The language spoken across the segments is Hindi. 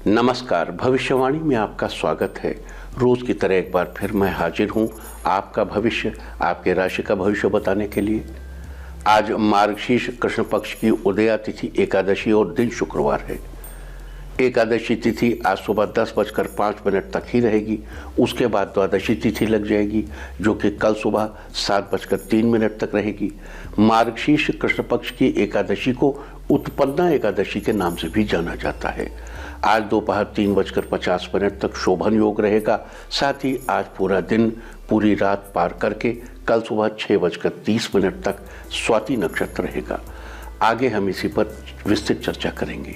नमस्कार, भविष्यवाणी में आपका स्वागत है। रोज की तरह एक बार फिर मैं हाजिर हूं आपका भविष्य, आपके राशि का भविष्य बताने के लिए। आज मार्गशीर्ष कृष्ण पक्ष की उदया तिथि एकादशी और दिन शुक्रवार है। एकादशी तिथि आज सुबह 10:05 तक ही रहेगी। उसके बाद द्वादशी तिथि लग जाएगी जो कि कल सुबह 7:03 तक रहेगी। मार्गशीर्ष कृष्ण पक्ष की एकादशी को उत्पन्ना एकादशी के नाम से भी जाना जाता है। आज दोपहर 3:50 तक शोभन योग रहेगा। साथ ही आज पूरा दिन पूरी रात पार करके कल सुबह 6:30 तक स्वाति नक्षत्र रहेगा। आगे हम इसी पर विस्तृत चर्चा करेंगे।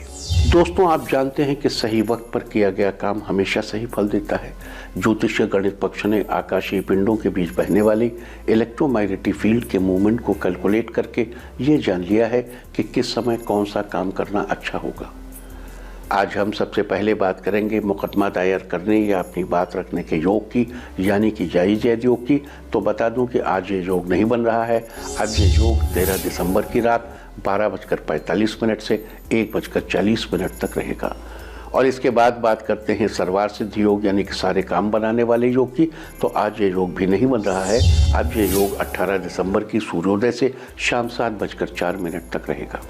दोस्तों, आप जानते हैं कि सही वक्त पर किया गया काम हमेशा सही फल देता है। ज्योतिषीय गणित पक्ष ने आकाशीय पिंडों के बीच बहने वाली इलेक्ट्रोमैग्नेटिक फील्ड के मूवमेंट को कैलकुलेट करके ये जान लिया है कि किस समय कौन सा काम करना अच्छा होगा। आज हम सबसे पहले बात करेंगे मुकदमा दायर करने या अपनी बात रखने के योग की, यानी कि जायज योग की। तो बता दूं कि आज ये योग नहीं बन रहा है। आज ये योग 13 दिसंबर की रात 12:45 से 1:40 तक रहेगा। और इसके बाद बात करते हैं सर्वार्थ सिद्धि योग, यानी कि सारे काम बनाने वाले योग की। तो आज ये योग भी नहीं बन रहा है। आज ये योग 18 दिसंबर की सूर्योदय से शाम 7:04 तक रहेगा।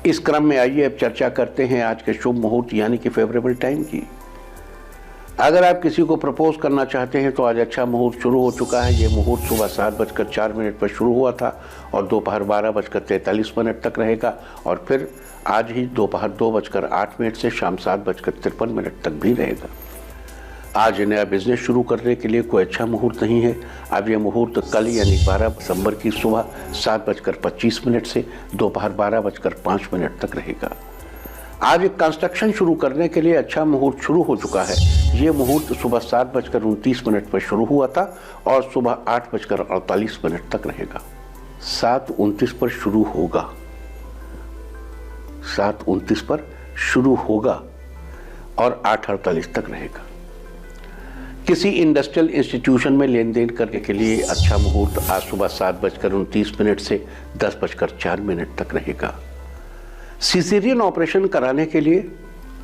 इस क्रम में आइए अब चर्चा करते हैं आज के शुभ मुहूर्त यानी कि फेवरेबल टाइम की। अगर आप किसी को प्रपोज करना चाहते हैं तो आज अच्छा मुहूर्त शुरू हो चुका है। ये मुहूर्त सुबह 7:04 पर शुरू हुआ था और दोपहर 12:43 तक रहेगा। और फिर आज ही दोपहर 2:08 से शाम 7:53 तक भी रहेगा। आज नया बिजनेस शुरू करने के लिए कोई अच्छा मुहूर्त नहीं है। अब यह मुहूर्त कल यानी 12 दिसंबर की सुबह 7:25 से दोपहर 12:05 तक रहेगा। आज एक कंस्ट्रक्शन शुरू करने के लिए अच्छा मुहूर्त शुरू हो चुका है। ये मुहूर्त सुबह 7:29 पर शुरू हुआ था और सुबह 8:48 तक रहेगा। 7:29 पर शुरू होगा, 7:29 पर शुरू होगा और 8:48 तक रहेगा। किसी इंडस्ट्रियल इंस्टीट्यूशन में लेन देन करने के लिए अच्छा मुहूर्त आज सुबह 7:29 से 10:04 तक रहेगा। सिजेरियन ऑपरेशन कराने के लिए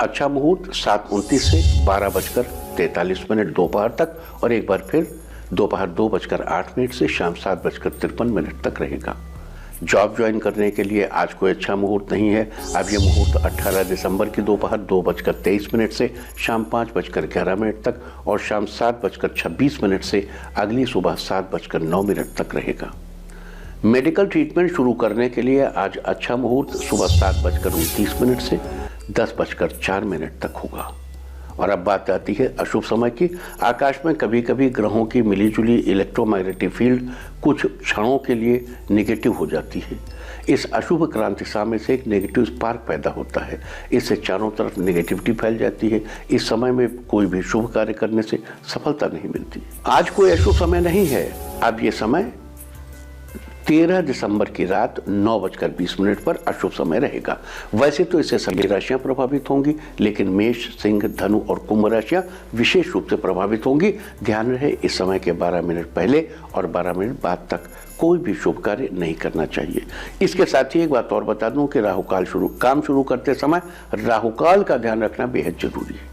अच्छा मुहूर्त 7:29 से 12:43 दोपहर तक और एक बार फिर दोपहर 2:08 से शाम 7:53 तक रहेगा। जॉब ज्वाइन करने के लिए आज कोई अच्छा मुहूर्त नहीं है। अब यह मुहूर्त 18 दिसंबर की दोपहर 2:23 से शाम 5:11 तक और शाम 7:26 से अगली सुबह 7:09 तक रहेगा। मेडिकल ट्रीटमेंट शुरू करने के लिए आज अच्छा मुहूर्त सुबह 7:29 से 10:04 तक होगा। और अब बात आती है अशुभ समय की। आकाश में कभी कभी ग्रहों की मिलीजुली इलेक्ट्रोमैग्नेटिक फील्ड कुछ क्षणों के लिए नेगेटिव हो जाती है। इस अशुभ क्रांतिशा में से एक नेगेटिव स्पार्क पैदा होता है। इससे चारों तरफ नेगेटिविटी फैल जाती है। इस समय में कोई भी शुभ कार्य करने से सफलता नहीं मिलती। आज कोई अशुभ समय नहीं है। अब ये समय 13 दिसंबर की रात 9:20 पर अशुभ समय रहेगा। वैसे तो इससे सभी राशियां प्रभावित होंगी, लेकिन मेष, सिंह, धनु और कुंभ राशियां विशेष रूप से प्रभावित होंगी। ध्यान रहे, इस समय के 12 मिनट पहले और 12 मिनट बाद तक कोई भी शुभ कार्य नहीं करना चाहिए। इसके साथ ही एक बात और बता दूं कि राहुकाल काम शुरू करते समय राहुकाल का ध्यान रखना बेहद जरूरी है।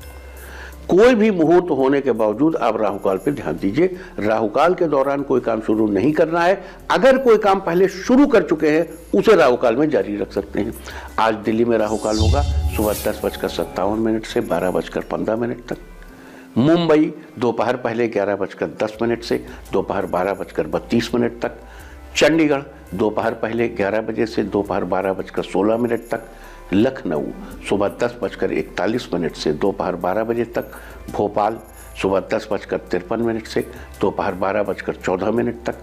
कोई भी मुहूर्त होने के बावजूद आप राहुकाल पर ध्यान दीजिए। राहुकाल के दौरान कोई काम शुरू नहीं करना है। अगर कोई काम पहले शुरू कर चुके हैं उसे राहुकाल में जारी रख सकते हैं। आज दिल्ली में राहुकाल होगा सुबह 10:57 से 12:15 तक। मुंबई दोपहर पहले 11:10 से दोपहर 12:32 तक। चंडीगढ़ दोपहर पहले 11 बजे से दोपहर 12:16 तक। लखनऊ सुबह 10:41 से दोपहर 12 बजे तक। भोपाल सुबह 10:53 से दोपहर 12:14 तक।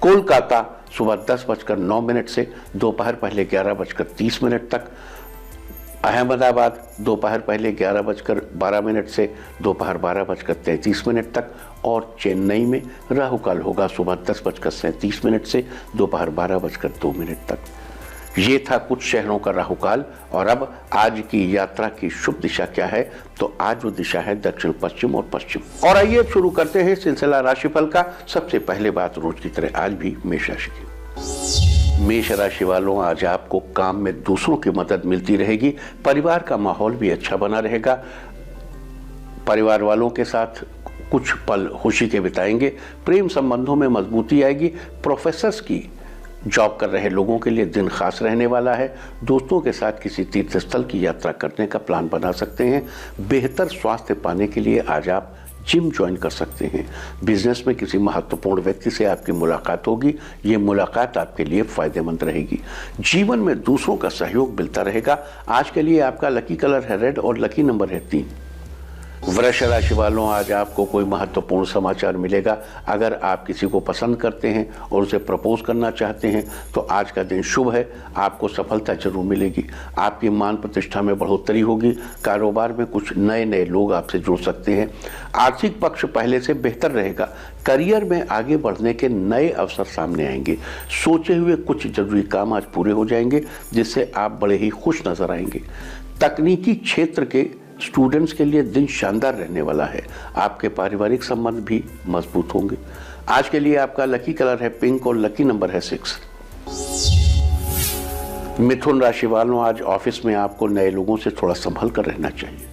कोलकाता सुबह 10:09 से दोपहर पहले 11:30 तक। अहमदाबाद दोपहर पहले 11:12 से दोपहर 12:33 तक। और चेन्नई में राहुकाल होगा सुबह 10:37 से दोपहर 12:02 तक। ये था कुछ शहरों का राहुकाल। और अब आज की यात्रा की शुभ दिशा क्या है, तो आज वो दिशा है दक्षिण पश्चिम और पश्चिम। और आइए शुरू करते हैं सिलसिला राशिफल का। सबसे पहले बात रोज की तरह आज भी मेष राशि की। मेष राशि वालों, आज आपको काम में दूसरों की मदद मिलती रहेगी। परिवार का माहौल भी अच्छा बना रहेगा। परिवार वालों के साथ कुछ पल खुशी के बिताएंगे। प्रेम संबंधों में मजबूती आएगी। प्रोफेसर्स की जॉब कर रहे लोगों के लिए दिन खास रहने वाला है। दोस्तों के साथ किसी तीर्थ स्थल की यात्रा करने का प्लान बना सकते हैं। बेहतर स्वास्थ्य पाने के लिए आज आप जिम ज्वाइन कर सकते हैं। बिजनेस में किसी महत्वपूर्ण व्यक्ति से आपकी मुलाकात होगी। ये मुलाकात आपके लिए फायदेमंद रहेगी। जीवन में दूसरों का सहयोग मिलता रहेगा। आज के लिए आपका लकी कलर है रेड और लकी नंबर है 3। वृष राशि वालों, आज आपको कोई महत्वपूर्ण समाचार मिलेगा। अगर आप किसी को पसंद करते हैं और उसे प्रपोज करना चाहते हैं तो आज का दिन शुभ है। आपको सफलता जरूर मिलेगी। आपकी मान प्रतिष्ठा में बढ़ोतरी होगी। कारोबार में कुछ नए नए लोग आपसे जुड़ सकते हैं। आर्थिक पक्ष पहले से बेहतर रहेगा। करियर में आगे बढ़ने के नए अवसर सामने आएंगे। सोचे हुए कुछ जरूरी काम आज पूरे हो जाएंगे, जिससे आप बड़े ही खुश नजर आएंगे। तकनीकी क्षेत्र के स्टूडेंट्स के लिए दिन शानदार रहने वाला है। आपके पारिवारिक संबंध भी मजबूत होंगे। आज के लिए आपका लकी कलर है पिंक और लकी नंबर है 6। मिथुन राशि वालों, आज ऑफिस में आपको नए लोगों से थोड़ा संभल कर रहना चाहिए।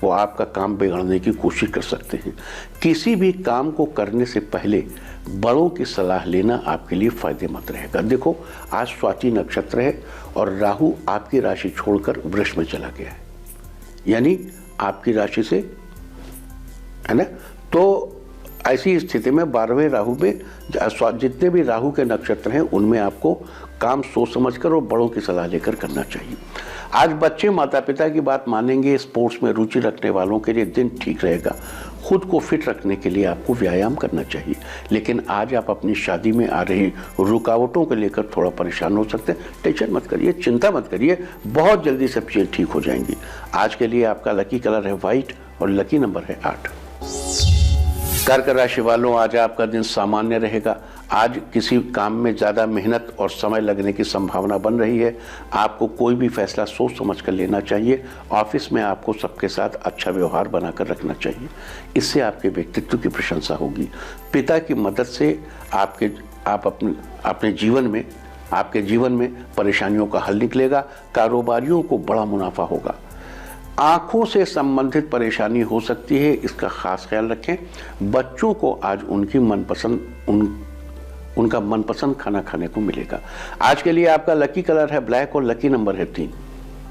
वो आपका काम बिगाड़ने की कोशिश कर सकते हैं। किसी भी काम को करने से पहले बड़ों की सलाह लेना आपके लिए फायदेमंद रहेगा। देखो, आज स्वाति नक्षत्र है और राहु आपकी राशि छोड़कर वृष में चला गया है, यानी आपकी राशि से, है ना। तो ऐसी स्थिति में 12वें राहु में जितने भी राहु के नक्षत्र हैं उनमें आपको काम सोच समझकर और बड़ों की सलाह लेकर करना चाहिए। आज बच्चे माता पिता की बात मानेंगे। स्पोर्ट्स में रुचि रखने वालों के लिए दिन ठीक रहेगा। खुद को फिट रखने के लिए आपको व्यायाम करना चाहिए। लेकिन आज आप अपनी शादी में आ रही रुकावटों को लेकर थोड़ा परेशान हो सकते हैं। टेंशन मत करिए, चिंता मत करिए, बहुत जल्दी सब चीज़ें ठीक हो जाएंगी। आज के लिए आपका लकी कलर है व्हाइट और लकी नंबर है 8। कर्क राशि वालों, आज आपका दिन सामान्य रहेगा। आज किसी काम में ज़्यादा मेहनत और समय लगने की संभावना बन रही है। आपको कोई भी फैसला सोच समझ कर लेना चाहिए। ऑफिस में आपको सबके साथ अच्छा व्यवहार बनाकर रखना चाहिए। इससे आपके व्यक्तित्व की प्रशंसा होगी। पिता की मदद से आपके जीवन में परेशानियों का हल निकलेगा। कारोबारियों को बड़ा मुनाफा होगा। आंखों से संबंधित परेशानी हो सकती है, इसका खास ख्याल रखें। बच्चों को आज उनका मनपसंद खाना खाने को मिलेगा। आज के लिए आपका लकी कलर है ब्लैक और लकी नंबर है 3।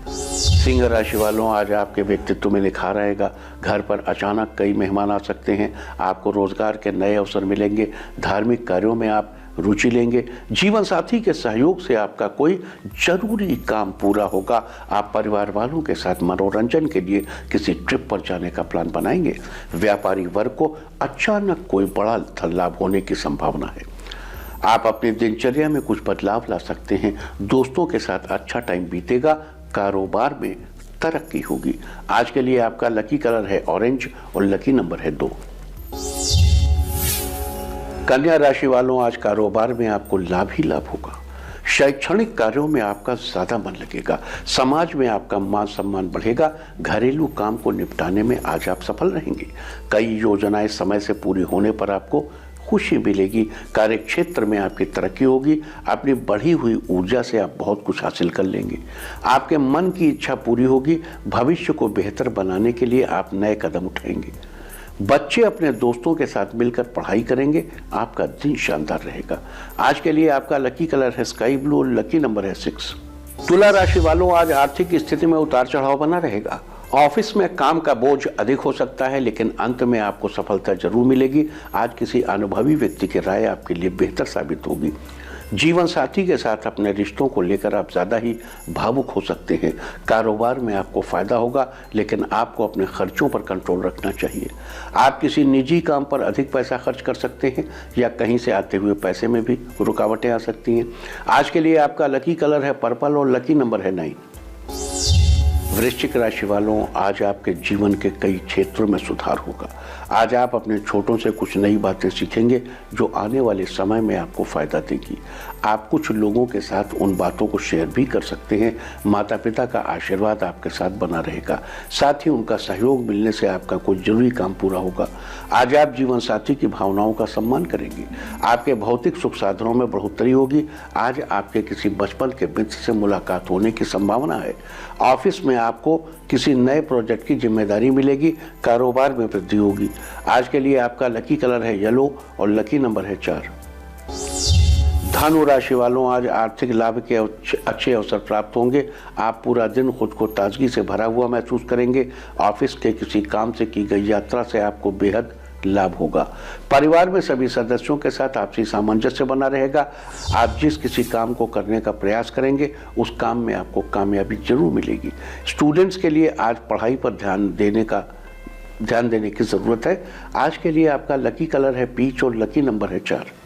सिंह राशि वालों, आज आपके व्यक्तित्व में निखार आएगा। घर पर अचानक कई मेहमान आ सकते हैं। आपको रोजगार के नए अवसर मिलेंगे। धार्मिक कार्यों में आप रुचि लेंगे। जीवन साथी के सहयोग से आपका कोई जरूरी काम पूरा होगा। आप परिवार वालों के साथ मनोरंजन के लिए किसी ट्रिप पर जाने का प्लान बनाएंगे। व्यापारी वर्ग को अचानक कोई बड़ा धन लाभ होने की संभावना है। आप अपनी दिनचर्या में कुछ बदलाव ला सकते हैं। दोस्तों के साथ अच्छा टाइम बीतेगा। कारोबार में तरक्की होगी। आज के लिए आपका लकी कलर है ऑरेंज और लकी नंबर है 2। कन्या राशि वालों, आज कारोबार में आपको लाभ ही लाभ होगा। शैक्षणिक कार्यों में आपका ज्यादा मन लगेगा। समाज में आपका मान सम्मान बढ़ेगा। घरेलू काम को निपटाने में आज आप सफल रहेंगे। कई योजनाएं समय से पूरी होने पर आपको खुशी मिलेगी। कार्य क्षेत्र में आपकी तरक्की होगी। अपनी बढ़ी हुई ऊर्जा से आप बहुत कुछ हासिल कर लेंगे। आपके मन की इच्छा पूरी होगी। भविष्य को बेहतर बनाने के लिए आप नए कदम उठाएंगे। बच्चे अपने दोस्तों के साथ मिलकर पढ़ाई करेंगे। आपका दिन शानदार रहेगा। आज के लिए आपका लकी कलर है स्काई ब्लू और लकी नंबर है 6। तुला राशि वालों, आज आर्थिक स्थिति में उतार चढ़ाव बना रहेगा। ऑफिस में काम का बोझ अधिक हो सकता है, लेकिन अंत में आपको सफलता जरूर मिलेगी। आज किसी अनुभवी व्यक्ति की राय आपके लिए बेहतर साबित होगी। जीवन साथी के साथ अपने रिश्तों को लेकर आप ज़्यादा ही भावुक हो सकते हैं। कारोबार में आपको फायदा होगा, लेकिन आपको अपने खर्चों पर कंट्रोल रखना चाहिए। आप किसी निजी काम पर अधिक पैसा खर्च कर सकते हैं या कहीं से आते हुए पैसे में भी रुकावटें आ सकती हैं। आज के लिए आपका लकी कलर है पर्पल और लकी नंबर है 9। वृश्चिक राशि वालों, आज आपके जीवन के कई क्षेत्रों में सुधार होगा। आज आप अपने छोटों से कुछ नई बातें सीखेंगे जो आने वाले समय में आपको फायदा देगी। आप कुछ लोगों के साथ उन बातों को शेयर भी कर सकते हैं। माता पिता का आशीर्वाद आपके साथ बना रहेगा, साथ ही उनका सहयोग मिलने से आपका कोई जरूरी काम पूरा होगा। आज आप जीवन साथी की भावनाओं का सम्मान करेंगे। आपके भौतिक सुख साधनों में बढ़ोतरी होगी। आज आपके किसी बचपन के मित्र से मुलाकात होने की संभावना है। ऑफिस में आपको किसी नए प्रोजेक्ट की जिम्मेदारी मिलेगी। कारोबार में वृद्धि होगी। आज के लिए आपका लकी कलर है येलो और लकी नंबर है 4। धनु राशि वालों, आज आर्थिक लाभ के अच्छे अवसर प्राप्त होंगे। आप पूरा दिन खुद को ताजगी से भरा हुआ महसूस करेंगे। ऑफिस के किसी काम से की गई यात्रा से आपको बेहद लाभ होगा। परिवार में सभी सदस्यों के साथ आपसी सामंजस्य बना रहेगा। आप जिस किसी काम को करने का प्रयास करेंगे उस काम में आपको कामयाबी जरूर मिलेगी। स्टूडेंट्स के लिए आज पढ़ाई पर ध्यान देने की जरूरत है। आज के लिए आपका लकी कलर है पीच और लकी नंबर है 4।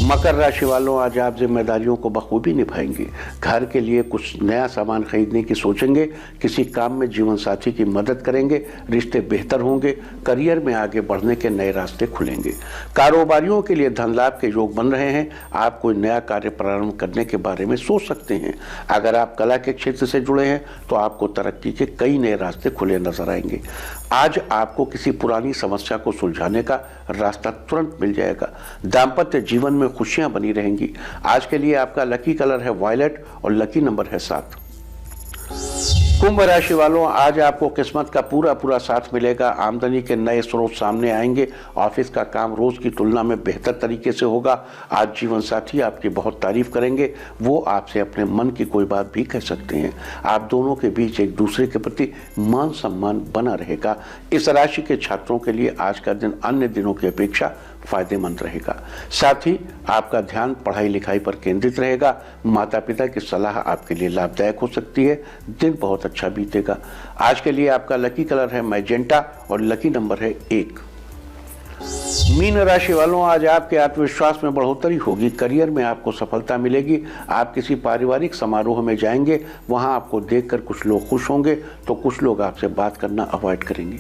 मकर राशि वालों, आज आप जिम्मेदारियों को बखूबी निभाएंगे। घर के लिए कुछ नया सामान खरीदने की सोचेंगे। किसी काम में जीवन साथी की मदद करेंगे। रिश्ते बेहतर होंगे। करियर में आगे बढ़ने के नए रास्ते खुलेंगे। कारोबारियों के लिए धन लाभ के योग बन रहे हैं। आप कोई नया कार्य प्रारंभ करने के बारे में सोच सकते हैं। अगर आप कला के क्षेत्र से जुड़े हैं तो आपको तरक्की के कई नए रास्ते खुले नजर आएंगे। आज आपको किसी पुरानी समस्या को सुलझाने का रास्ता तुरंत मिल जाएगा। दाम्पत्य जीवन में खुशियां बनी रहेंगी। आज के लिए आपका लकी कलर है वायलेट और लकी नंबर है 7। कुंभ राशि वालों, आज आपको किस्मत का पूरा साथ मिलेगा। आमदनी के नए स्रोत सामने आएंगे। ऑफिस का काम रोज की तुलना में बेहतर तरीके से होगा। आज जीवन साथी आपकी बहुत तारीफ करेंगे। वो आपसे अपने मन की कोई बात भी कह सकते हैं। आप दोनों के बीच एक दूसरे के प्रति मान सम्मान बना रहेगा। इस राशि के छात्रों के लिए आज का दिन अन्य दिनों की अपेक्षा फायदेमंद रहेगा। साथ ही आपका ध्यान पढ़ाई लिखाई पर केंद्रित रहेगा। माता पिता की सलाह आपके लिए लाभदायक हो सकती है। दिन बहुत अच्छा बीतेगा। आज के लिए आपका लकी कलर है मैजेंटा और लकी नंबर है 1। मीन राशि वालों, आज आपके आत्मविश्वास में बढ़ोतरी होगी। करियर में आपको सफलता मिलेगी। आप किसी पारिवारिक समारोह में जाएंगे। वहां आपको देखकर कुछ लोग खुश होंगे तो कुछ लोग आपसे बात करना अवॉइड करेंगे।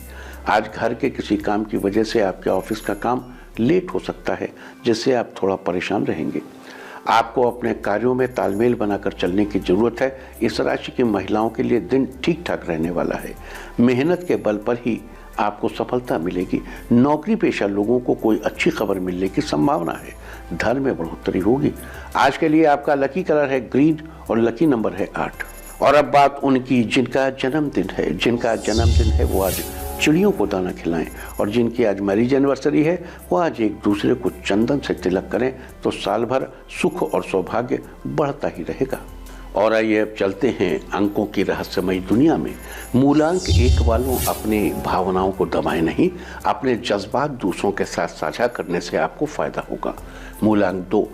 आज घर के किसी काम की वजह से आपके ऑफिस का काम लेट हो सकता है, जिससे आप थोड़ा परेशान रहेंगे। आपको अपने कार्यों में तालमेल बनाकर चलने की जरूरत है। इस राशि की महिलाओं के लिए दिन ठीक ठाक रहने वाला है। मेहनत के बल पर ही आपको सफलता मिलेगी। नौकरी पेशा लोगों को कोई अच्छी खबर मिलने की संभावना है। धन में बढ़ोतरी होगी। आज के लिए आपका लकी कलर है ग्रीन और लकी नंबर है 8। और अब बात उनकी जिनका जन्मदिन है वो आज चिड़ियों को दाना खिलाएं। और जिनकी आज मैरिज एनिवर्सरी है वो आज एक दूसरे को चंदन से तिलक करें तो साल भर सुख और सौभाग्य बढ़ता ही रहेगा। और आइए अब चलते हैं अंकों की रहस्यमयी दुनिया में। मूलांक 1 वालों, अपनी भावनाओं को दबाएं नहीं। अपने जज्बात दूसरों के साथ साझा करने से आपको फायदा होगा। मूलांक 2,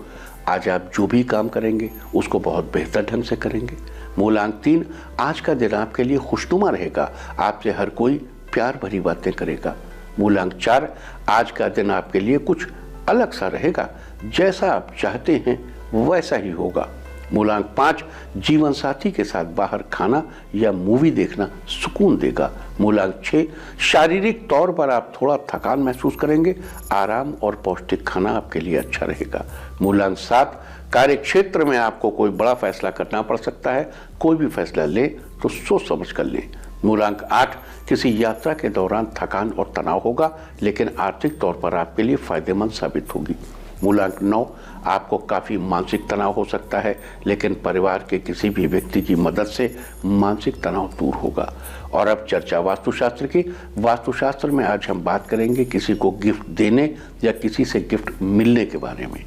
आज आप जो भी काम करेंगे उसको बहुत बेहतर ढंग से करेंगे। मूलांक 3, आज का दिन आपके लिए खुशनुमा रहेगा। आपसे हर कोई प्यार भरी बातें करेगा। मूलांक 4, आज का दिन आपके लिए कुछ अलग सा रहेगा। जैसा आप चाहते हैं वैसा ही होगा। मूलांक 5, जीवन साथी के साथ बाहर खाना या मूवी देखना सुकून देगा। मूलांक 6, शारीरिक तौर पर आप थोड़ा थकान महसूस करेंगे। आराम और पौष्टिक खाना आपके लिए अच्छा रहेगा। मूलांक 7, कार्य क्षेत्र में आपको कोई बड़ा फैसला करना पड़ सकता है। कोई भी फैसला ले तो सोच समझ कर लें। मूलांक 8, किसी यात्रा के दौरान थकान और तनाव होगा, लेकिन आर्थिक तौर पर आपके लिए फायदेमंद साबित होगी। मूलांक 9, आपको काफ़ी मानसिक तनाव हो सकता है, लेकिन परिवार के किसी भी व्यक्ति की मदद से मानसिक तनाव दूर होगा। और अब चर्चा वास्तुशास्त्र की। वास्तुशास्त्र में आज हम बात करेंगे किसी को गिफ्ट देने या किसी से गिफ्ट मिलने के बारे में।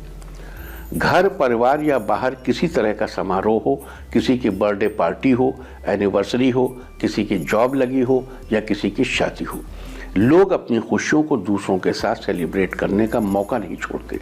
घर, परिवार या बाहर किसी तरह का समारोह हो, किसी की बर्थडे पार्टी हो, एनिवर्सरी हो, किसी की जॉब लगी हो या किसी की शादी हो, लोग अपनी खुशियों को दूसरों के साथ सेलिब्रेट करने का मौका नहीं छोड़ते।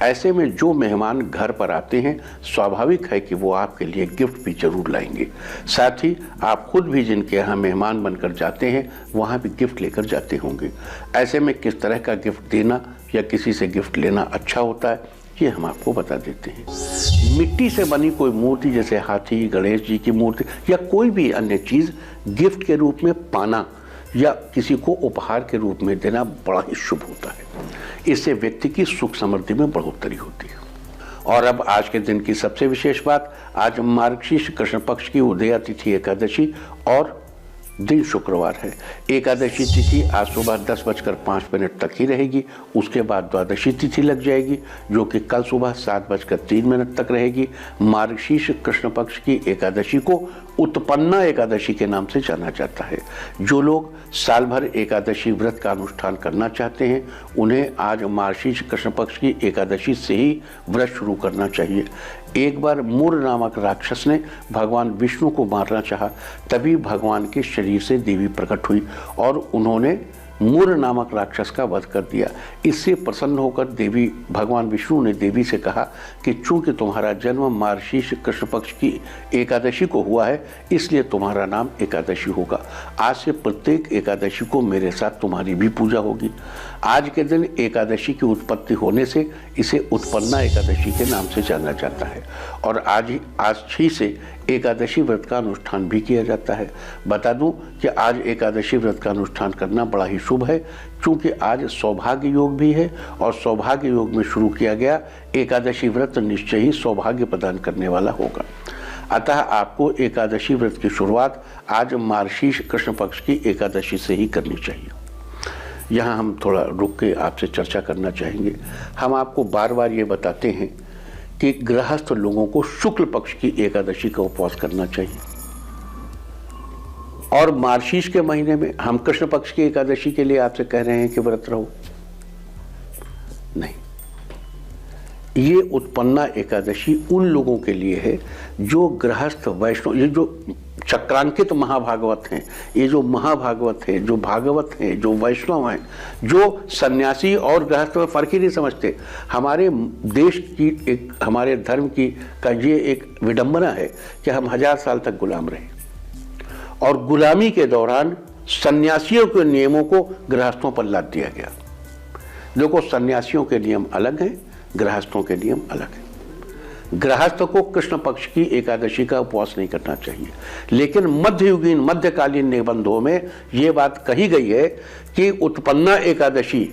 ऐसे में जो मेहमान घर पर आते हैं, स्वाभाविक है कि वो आपके लिए गिफ्ट भी जरूर लाएंगे। साथ ही आप खुद भी जिनके यहाँ मेहमान बनकर जाते हैं वहाँ भी गिफ्ट लेकर जाते होंगे। ऐसे में किस तरह का गिफ्ट देना या किसी से गिफ्ट लेना अच्छा होता है, ये हम आपको बता देते हैं। मिट्टी से बनी कोई मूर्ति जैसे हाथी, गणेश जी की मूर्ति या कोई भी अन्य चीज़ गिफ्ट के रूप में पाना या किसी को उपहार के रूप में देना बड़ा ही शुभ होता है। इससे व्यक्ति की सुख समृद्धि में बढ़ोतरी होती है। और अब आज के दिन की सबसे विशेष बात, आज मार्गशीर्ष कृष्ण पक्ष की उदया तिथि एकादशी और दिन शुक्रवार है। एकादशी तिथि आज सुबह 10:05 तक ही रहेगी। उसके बाद द्वादशी तिथि लग जाएगी जो कि कल सुबह 7:03 तक रहेगी। मार्गशीर्ष कृष्ण पक्ष की एकादशी को उत्पन्ना एकादशी के नाम से जाना जाता है। जो लोग साल भर एकादशी व्रत का अनुष्ठान करना चाहते हैं उन्हें आज मार्गशीर्ष कृष्ण पक्ष की एकादशी से ही व्रत शुरू करना चाहिए। एक बार मूर नामक राक्षस ने भगवान विष्णु को मारना चाहा, तभी भगवान के शरीर से देवी प्रकट हुई और उन्होंने मूर नामक राक्षस का वध कर दिया। इससे प्रसन्न होकर देवी भगवान विष्णु ने देवी से कहा कि चूंकि तुम्हारा जन्म मार्गशीर्ष कृष्ण पक्ष की एकादशी को हुआ है इसलिए तुम्हारा नाम एकादशी होगा। आज से प्रत्येक एकादशी को मेरे साथ तुम्हारी भी पूजा होगी। आज के दिन एकादशी की उत्पत्ति होने से इसे उत्पन्ना एकादशी के नाम से जाना जाता है और आज ही से एकादशी व्रत का अनुष्ठान भी किया जाता है। बता दूं कि आज एकादशी व्रत का अनुष्ठान करना बड़ा ही शुभ है क्योंकि आज सौभाग्य योग भी है और सौभाग्य योग में शुरू किया गया एकादशी व्रत निश्चय ही सौभाग्य प्रदान करने वाला होगा। अतः आपको एकादशी व्रत की शुरुआत आज मार्गशीर्ष कृष्ण पक्ष की एकादशी से ही करनी चाहिए। यहाँ हम थोड़ा रुक के आपसे चर्चा करना चाहेंगे। हम आपको बार बार ये बताते हैं कि गृहस्थ लोगों को शुक्ल पक्ष की एकादशी का उपवास करना चाहिए और मार्गशीर्ष के महीने में हम कृष्ण पक्ष की एकादशी के लिए आपसे कह रहे हैं कि व्रत रहो, नहीं। ये उत्पन्ना एकादशी उन लोगों के लिए है जो गृहस्थ वैष्णव, ये जो चक्रांकित महाभागवत हैं, ये जो महाभागवत हैं, जो भागवत हैं, जो वैष्णव हैं, जो सन्यासी और गृहस्थ में फर्क ही नहीं समझते। हमारे देश की एक, हमारे धर्म की का ये एक विडंबना है कि हम 1000 साल तक गुलाम रहे और गुलामी के दौरान सन्यासियों के नियमों को गृहस्थों पर लाद दिया गया। देखो, सन्यासियों के नियम अलग हैं, गृहस्थों के नियम अलग हैं। गृहस्थ को कृष्ण पक्ष की एकादशी का उपवास नहीं करना चाहिए, लेकिन मध्ययुगीन मध्यकालीन निबंधों में ये बात कही गई है कि उत्पन्ना एकादशी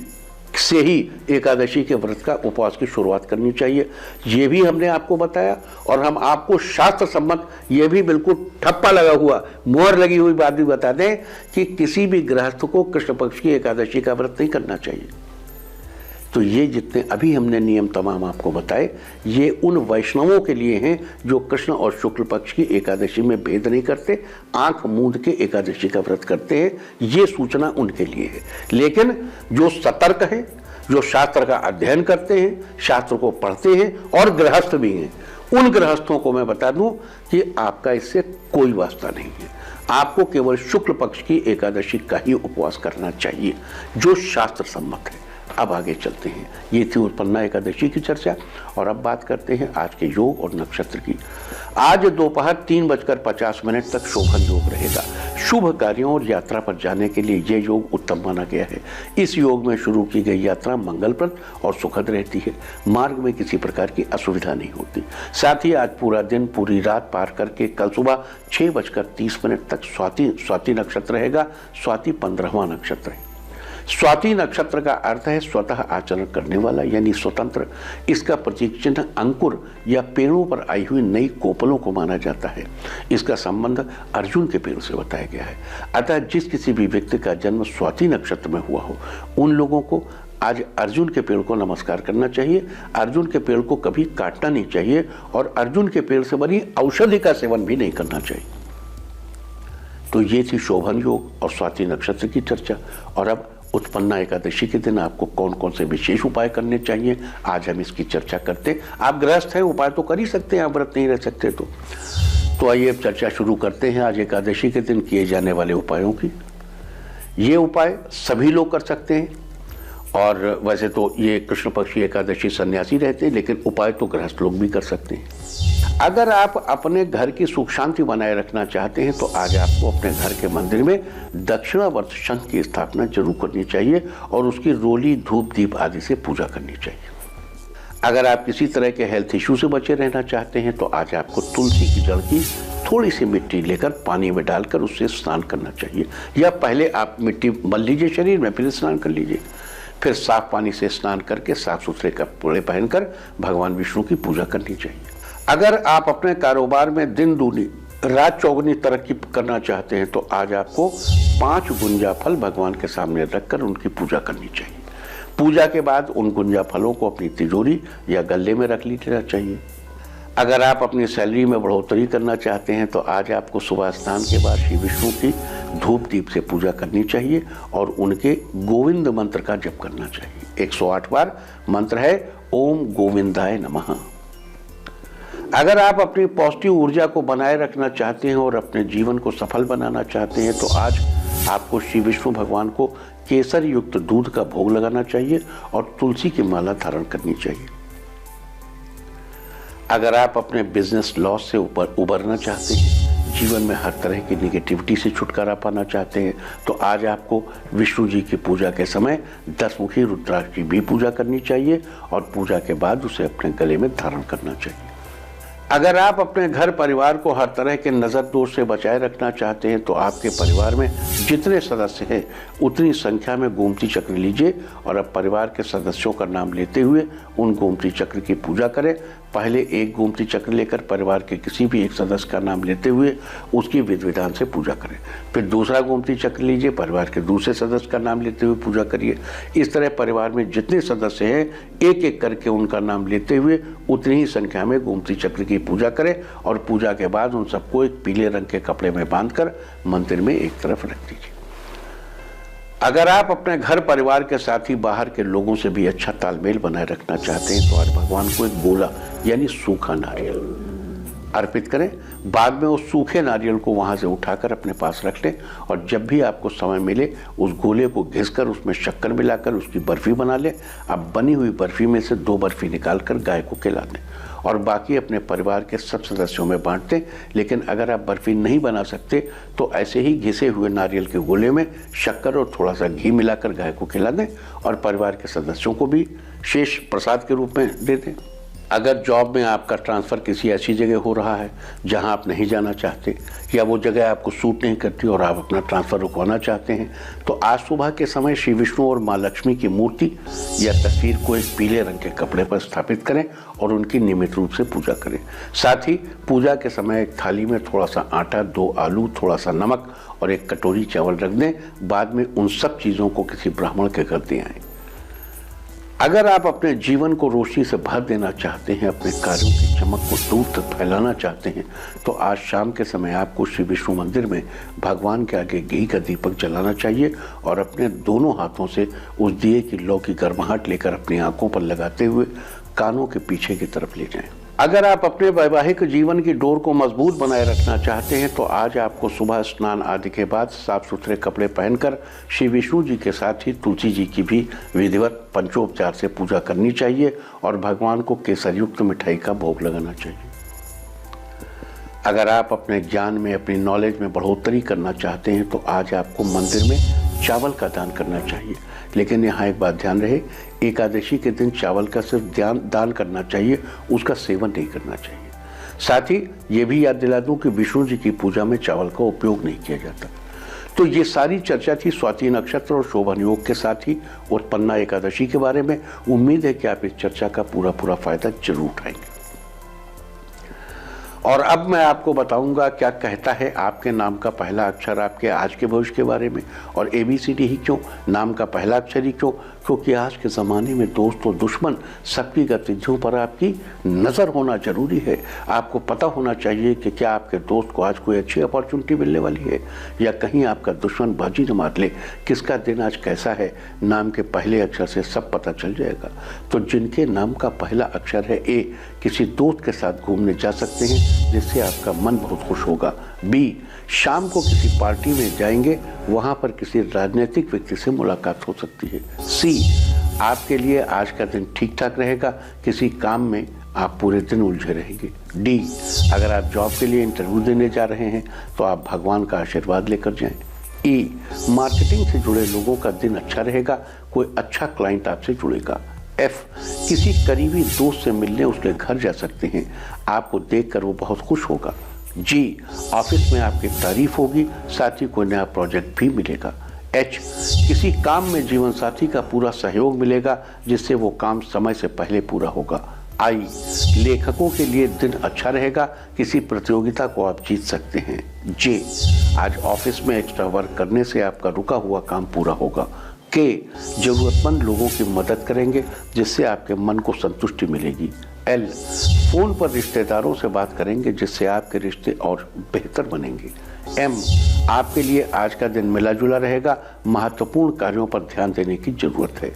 से ही एकादशी के व्रत का उपवास की शुरुआत करनी चाहिए। ये भी हमने आपको बताया और हम आपको शास्त्र सम्मत ये भी बिल्कुल ठप्पा लगा हुआ, मोहर लगी हुई बात भी बता दें कि किसी भी गृहस्थ को कृष्ण पक्ष की एकादशी का व्रत नहीं करना चाहिए। तो ये जितने अभी हमने नियम तमाम आपको बताए, ये उन वैष्णवों के लिए हैं जो कृष्ण और शुक्ल पक्ष की एकादशी में भेद नहीं करते, आंख मूंद के एकादशी का व्रत करते हैं। ये सूचना उनके लिए है। लेकिन जो सतर्क हैं, जो शास्त्र का अध्ययन करते हैं, शास्त्र को पढ़ते हैं और गृहस्थ भी हैं, उन गृहस्थों को मैं बता दूं कि आपका इससे कोई वास्ता नहीं है। आपको केवल शुक्ल पक्ष की एकादशी का ही उपवास करना चाहिए जो शास्त्र सम्मत है। अब आगे चलते हैं। ये थी उत्पन्ना एकादशी की चर्चा और अब बात करते हैं आज के योग और नक्षत्र की। आज दोपहर 3:50 तक शोभन योग रहेगा। शुभ कार्यों और यात्रा पर जाने के लिए ये योग उत्तम माना गया है। इस योग में शुरू की गई यात्रा मंगलप्रद और सुखद रहती है। मार्ग में किसी प्रकार की असुविधा नहीं होती। साथ ही आज पूरा दिन पूरी रात पार करके कल सुबह 6:30 तक स्वाति नक्षत्र रहेगा। स्वाति 15वां नक्षत्र है। स्वाति नक्षत्र का अर्थ है स्वतः आचरण करने वाला यानी स्वतंत्र। इसका प्रतीक चिन्ह अंकुर या पेड़ों पर आई हुई नई कोपलों को माना जाता है। इसका संबंध अर्जुन के पेड़ से बताया गया है। अतः जिस किसी भी व्यक्ति का जन्म स्वाति नक्षत्र में हुआ हो उन लोगों को आज अर्जुन के पेड़ को नमस्कार करना चाहिए। अर्जुन के पेड़ को कभी काटना नहीं चाहिए और अर्जुन के पेड़ से बनी औषधि का सेवन भी नहीं करना चाहिए। तो ये थी शोभन योग और स्वाति नक्षत्र की चर्चा। और अब उत्पन्ना एकादशी के दिन आपको कौन कौन से विशेष उपाय करने चाहिए, आज हम इसकी चर्चा करते। आप गृहस्थ हैं, उपाय तो कर ही सकते हैं, आप व्रत नहीं रह सकते तो आइए अब चर्चा शुरू करते हैं आज एकादशी के दिन किए जाने वाले उपायों की। ये उपाय सभी लोग कर सकते हैं और वैसे तो ये कृष्ण पक्षी एकादशी सन्यासी रहते हैं, लेकिन उपाय तो गृहस्थ लोग भी कर सकते हैं। अगर आप अपने घर की सुख शांति बनाए रखना चाहते हैं तो आज आपको अपने घर के मंदिर में दक्षिणावर्त शंख की स्थापना जरूर करनी चाहिए और उसकी रोली धूप दीप आदि से पूजा करनी चाहिए। अगर आप किसी तरह के हेल्थ इश्यू से बचे रहना चाहते हैं तो आज आपको तुलसी की जड़ की थोड़ी सी मिट्टी लेकर पानी में डालकर उससे स्नान करना चाहिए, या पहले आप मिट्टी मल लीजिए शरीर में, फिर स्नान कर लीजिए। फिर साफ पानी से स्नान करके साफ सुथरे कपड़े पहनकर भगवान विष्णु की पूजा करनी चाहिए। अगर आप अपने कारोबार में दिन दूनी रात चौगुनी तरक्की करना चाहते हैं तो आज आपको 5 गुंजा फल भगवान के सामने रखकर उनकी पूजा करनी चाहिए। पूजा के बाद उन गुंजा फलों को अपनी तिजोरी या गल्ले में रख लेना चाहिए। अगर आप अपनी सैलरी में बढ़ोतरी करना चाहते हैं तो आज आपको सुबह स्नान के बाद श्री विष्णु की धूप दीप से पूजा करनी चाहिए और उनके गोविंद मंत्र का जप करना चाहिए। 108 बार मंत्र है ओम गोविंदाय नमः। अगर आप अपनी पॉजिटिव ऊर्जा को बनाए रखना चाहते हैं और अपने जीवन को सफल बनाना चाहते हैं तो आज आपको श्री विष्णु भगवान को केसर युक्त दूध का भोग लगाना चाहिए और तुलसी की माला धारण करनी चाहिए। अगर आप अपने बिजनेस लॉस से उबरना चाहते हैं, जीवन में हर तरह की निगेटिविटी से छुटकारा पाना चाहते हैं तो आज आपको विष्णु जी की पूजा के समय 10 मुखी रुद्राक्ष की भी पूजा करनी चाहिए और पूजा के बाद उसे अपने गले में धारण करना चाहिए। अगर आप अपने घर परिवार को हर तरह के नज़र दोष से बचाए रखना चाहते हैं तो आपके परिवार में जितने सदस्य हैं उतनी संख्या में गोमती चक्र लीजिए और अब परिवार के सदस्यों का नाम लेते हुए उन गोमती चक्र की पूजा करें। पहले एक गोमती चक्र लेकर परिवार के किसी भी एक सदस्य का नाम लेते हुए उसकी विधि विधान से पूजा करें। फिर दूसरा गोमती चक्र लीजिए, परिवार के दूसरे सदस्य का नाम लेते हुए पूजा करिए। इस तरह परिवार में जितने सदस्य हैं एक एक करके उनका नाम लेते हुए उतनी ही संख्या में गोमती चक्र की पूजा करें और पूजा के बाद उन सबको एक पीले रंग के कपड़े में बांधकर मंदिर में एक तरफ रख दीजिए। अगर आप अपने घर परिवार के साथ ही बाहर के लोगों से भी अच्छा तालमेल बनाए रखना चाहते हैं तो आज भगवान को एक गोला यानी सूखा नारियल अर्पित करें। बाद में उस सूखे नारियल को वहां से उठाकर अपने पास रख लें और जब भी आपको समय मिले उस गोले को घिसकर उसमें शक्कर मिलाकर उसकी बर्फी बना लें। अब बनी हुई बर्फी में से 2 बर्फी निकालकर गाय को खिला दें और बाकी अपने परिवार के सब सदस्यों में बांट दें। लेकिन अगर आप बर्फी नहीं बना सकते तो ऐसे ही घिसे हुए नारियल के गोले में शक्कर और थोड़ा सा घी मिलाकर गाय को खिला दें और परिवार के सदस्यों को भी शेष प्रसाद के रूप में दे दें। अगर जॉब में आपका ट्रांसफ़र किसी ऐसी जगह हो रहा है जहां आप नहीं जाना चाहते या वो जगह आपको सूट नहीं करती और आप अपना ट्रांसफ़र रुकवाना चाहते हैं तो आज सुबह के समय श्री विष्णु और माँ लक्ष्मी की मूर्ति या तस्वीर को एक पीले रंग के कपड़े पर स्थापित करें और उनकी नियमित रूप से पूजा करें। साथ ही पूजा के समय एक थाली में थोड़ा सा आटा, 2 आलू, थोड़ा सा नमक और एक कटोरी चावल रख दें। बाद में उन सब चीज़ों को किसी ब्राह्मण के घर दे आएँ। अगर आप अपने जीवन को रोशनी से भर देना चाहते हैं, अपने कार्यों की चमक को दूर तक फैलाना चाहते हैं तो आज शाम के समय आपको श्री विष्णु मंदिर में भगवान के आगे घी का दीपक जलाना चाहिए और अपने दोनों हाथों से उस दिए की लौ की गर्माहट लेकर अपनी आंखों पर लगाते हुए कानों के पीछे की तरफ ले जाएं। अगर आप अपने वैवाहिक जीवन की डोर को मजबूत बनाए रखना चाहते हैं तो आज आपको सुबह स्नान आदि के बाद साफ सुथरे कपड़े पहनकर श्री विष्णु जी के साथ ही तुलसी जी की भी विधिवत पंचोपचार से पूजा करनी चाहिए और भगवान को केसर युक्त मिठाई का भोग लगाना चाहिए। अगर आप अपने ज्ञान में, अपनी नॉलेज में बढ़ोतरी करना चाहते हैं तो आज आपको मंदिर में चावल का दान करना चाहिए। लेकिन यहाँ एक बात ध्यान रहे, एकादशी के दिन चावल का सिर्फ दान करना चाहिए, उसका सेवन नहीं करना चाहिए। साथ ही ये भी याद दिला दूं कि विष्णु जी की पूजा में चावल का उपयोग नहीं किया जाता। तो ये सारी चर्चा थी स्वाति नक्षत्र और शोभन योग के साथ ही उत्पन्ना एकादशी के बारे में। उम्मीद है कि आप इस चर्चा का पूरा फायदा जरूर उठाएंगे। और अब मैं आपको बताऊंगा क्या कहता है आपके नाम का पहला अक्षर आपके आज के भविष्य के बारे में। और ABCD ही क्यों, नाम का पहला अक्षर ही क्यों? क्योंकि आज के ज़माने में दोस्त और दुश्मन सबकी गतिविधियों पर आपकी नज़र होना जरूरी है। आपको पता होना चाहिए कि क्या आपके दोस्त को आज कोई अच्छी अपॉर्चुनिटी मिलने वाली है या कहीं आपका दुश्मन बाजी न मार ले। किसका दिन आज कैसा है, नाम के पहले अक्षर से सब पता चल जाएगा। तो जिनके नाम का पहला अक्षर है A, किसी दोस्त के साथ घूमने जा सकते हैं जिससे आपका मन बहुत खुश होगा। B, शाम को किसी पार्टी में जाएंगे, वहां पर किसी राजनीतिक व्यक्ति से मुलाकात हो सकती है। C, आपके लिए आज का दिन ठीक ठाक रहेगा, किसी काम में आप पूरे दिन उलझे रहेंगे। D, अगर आप जॉब के लिए इंटरव्यू देने जा रहे हैं तो आप भगवान का आशीर्वाद लेकर जाएं। E, मार्केटिंग से जुड़े लोगों का दिन अच्छा रहेगा, कोई अच्छा क्लाइंट आपसे जुड़ेगा। F, किसी करीबी दोस्त से मिलने उसके घर जा सकते हैं, आपको देखकर वो बहुत खुश होगा। G, ऑफिस में आपकी तारीफ होगी, साथ ही कोई नया प्रोजेक्ट भी मिलेगा। H, किसी काम में जीवन साथी का पूरा सहयोग मिलेगा, जिससे वो काम समय से पहले पूरा होगा। I, लेखकों के लिए दिन अच्छा रहेगा, किसी प्रतियोगिता को आप जीत सकते हैं। J, आज ऑफिस में एक्स्ट्रा वर्क करने से आपका रुका हुआ काम पूरा होगा। K, जरूरतमंद लोगों की मदद करेंगे, जिससे आपके मन को संतुष्टि मिलेगी। L, फोन पर रिश्तेदारों से बात करेंगे, जिससे आपके रिश्ते और बेहतर बनेंगे। M, आपके लिए आज का दिन मिला जुला रहेगा, महत्वपूर्ण कार्यों पर ध्यान देने की जरूरत है।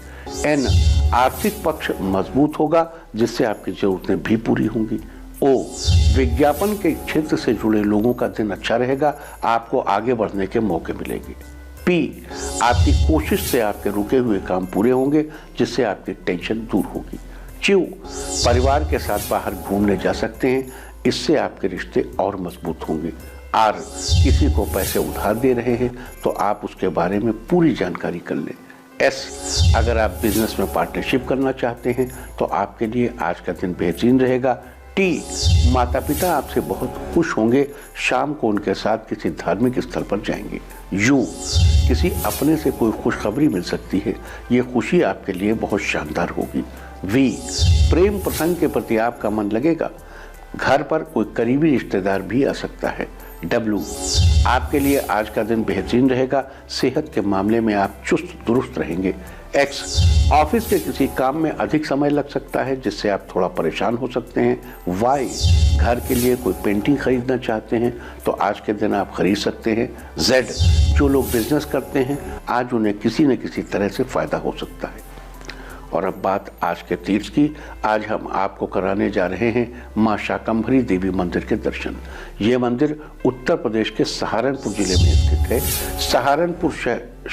N, आर्थिक पक्ष मजबूत होगा, जिससे आपकी जरूरतें भी पूरी होंगी। O, विज्ञापन के क्षेत्र से जुड़े लोगों का दिन अच्छा रहेगा, आपको आगे बढ़ने के मौके मिलेंगे। P, आपकी कोशिश से आपके रुके हुए काम पूरे होंगे, जिससे आपकी टेंशन दूर होगी। Q, परिवार के साथ बाहर घूमने जा सकते हैं, इससे आपके रिश्ते और मजबूत होंगे। R, किसी को पैसे उधार दे रहे हैं तो आप उसके बारे में पूरी जानकारी कर लें। S, अगर आप बिजनेस में पार्टनरशिप करना चाहते हैं तो आपके लिए आज का दिन बेहतरीन रहेगा। T, माता पिता आपसे बहुत खुश होंगे, शाम को उनके साथ किसी धार्मिक स्थल पर जाएंगे। U, किसी अपने से कोई खुशखबरी मिल सकती है, ये खुशी आपके लिए बहुत शानदार होगी। V, प्रेम प्रसंग के प्रति आपका मन लगेगा, घर पर कोई करीबी रिश्तेदार भी आ सकता है। W, आपके लिए आज का दिन बेहतरीन रहेगा, सेहत के मामले में आप चुस्त दुरुस्त रहेंगे। X, ऑफिस के किसी काम में अधिक समय लग सकता है, जिससे आप थोड़ा परेशान हो सकते हैं। Y, घर के लिए कोई पेंटिंग खरीदना चाहते हैं तो आज के दिन आप खरीद सकते हैं। Z, जो लोग बिजनेस करते हैं आज उन्हें किसी न किसी तरह से फायदा हो सकता है। और अब बात आज के तीर्थ की। आज हम आपको कराने जा रहे हैं मां शाकंभरी देवी मंदिर के दर्शन। ये मंदिर उत्तर प्रदेश के सहारनपुर जिले में स्थित है। सहारनपुर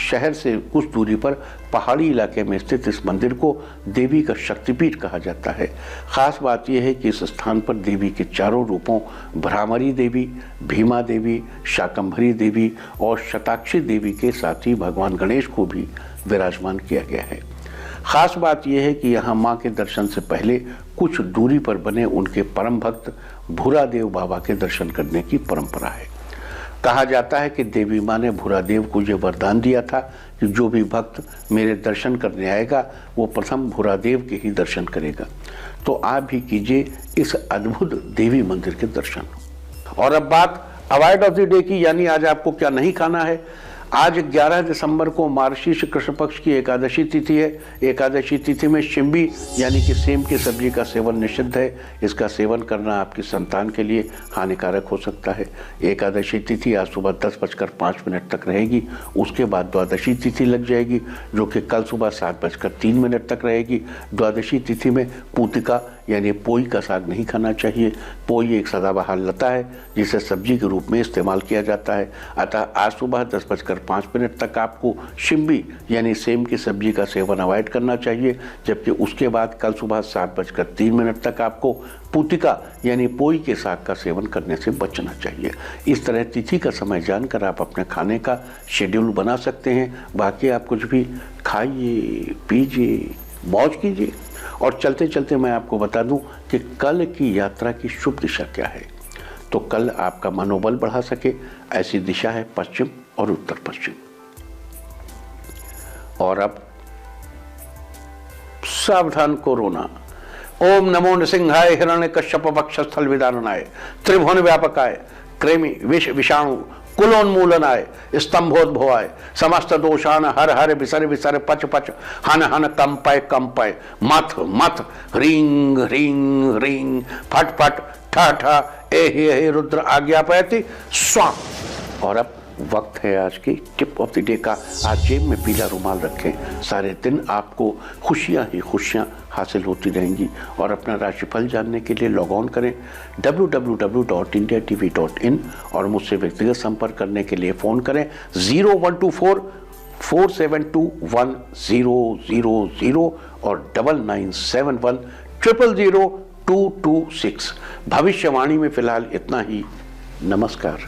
शहर से कुछ दूरी पर पहाड़ी इलाके में स्थित इस मंदिर को देवी का शक्तिपीठ कहा जाता है। खास बात यह है कि इस स्थान पर देवी के चारों रूपों भ्रामरी देवी, भीमा देवी, शाकंभरी देवी और शताक्षी देवी के साथ ही भगवान गणेश को भी विराजमान किया गया है। खास बात यह है कि यहाँ माँ के दर्शन से पहले कुछ दूरी पर बने उनके परम भक्त भूरादेव बाबा के दर्शन करने की परंपरा है। कहा जाता है कि देवी माँ ने भूरादेव को ये वरदान दिया था कि जो भी भक्त मेरे दर्शन करने आएगा वो प्रथम भूरादेव के ही दर्शन करेगा। तो आप भी कीजिए इस अद्भुत देवी मंदिर के दर्शन। और अब बात अवॉइड ऑफ द डे की, यानी आज आपको क्या नहीं खाना है। आज 11 दिसंबर को मार्गशीर्ष कृष्ण पक्ष की एकादशी तिथि है। एकादशी तिथि में शिम्बी यानी कि सेम की सब्जी का सेवन निषिद्ध है। इसका सेवन करना आपकी संतान के लिए हानिकारक हो सकता है। एकादशी तिथि आज सुबह 10:05 तक रहेगी। उसके बाद द्वादशी तिथि लग जाएगी, जो कि कल सुबह 7:03 तक रहेगी। द्वादशी तिथि में पूतिका यानी पोई का साग नहीं खाना चाहिए। पोई एक सदाबहार लता है जिसे सब्जी के रूप में इस्तेमाल किया जाता है। अतः आज सुबह 10:05 तक आपको शिम्बी यानी सेम की सब्जी का सेवन अवॉइड करना चाहिए, जबकि उसके बाद कल सुबह 7:03 तक आपको पूतिका यानी पोई के साग का सेवन करने से बचना चाहिए। इस तरह तिथि का समय जानकर आप अपने खाने का शेड्यूल बना सकते हैं। बाकी आप कुछ भी खाइए, पीजिए, मौज कीजिए। और चलते चलते मैं आपको बता दूं कि कल की यात्रा की शुभ दिशा क्या है। तो कल आपका मनोबल बढ़ा सके ऐसी दिशा है पश्चिम और उत्तर पश्चिम। और अब सावधान कोरोना। ओम नमो नृसिंहाय हिरण्यकश्यप वक्षस्थल विदारणाय त्रिभुवन व्यापकाय कृमि विष विषाणु कुलोन्मूलनाय स्तंभोद्भवाय समस्त दोषान हर हर विसर विसर पच पच हन हन कंपय कंपय मथ मथ ह्रीं ह्रीं ह्रीं फट फट ठ ठ ए रुद्र आज्ञापयति स्वाम। और अब वक्त है आज की टिप ऑफ द डे का। आज जेब में पीला रुमाल रखें। सारे दिन आपको खुशियां ही खुशियां हासिल होती रहेंगी। और अपना राशिफल जानने के लिए लॉग ऑन करें www.indiatv.in और मुझसे व्यक्तिगत संपर्क करने के लिए फ़ोन करें 0124-472-1000 और 9971-00226। भविष्यवाणी में फिलहाल इतना ही। नमस्कार।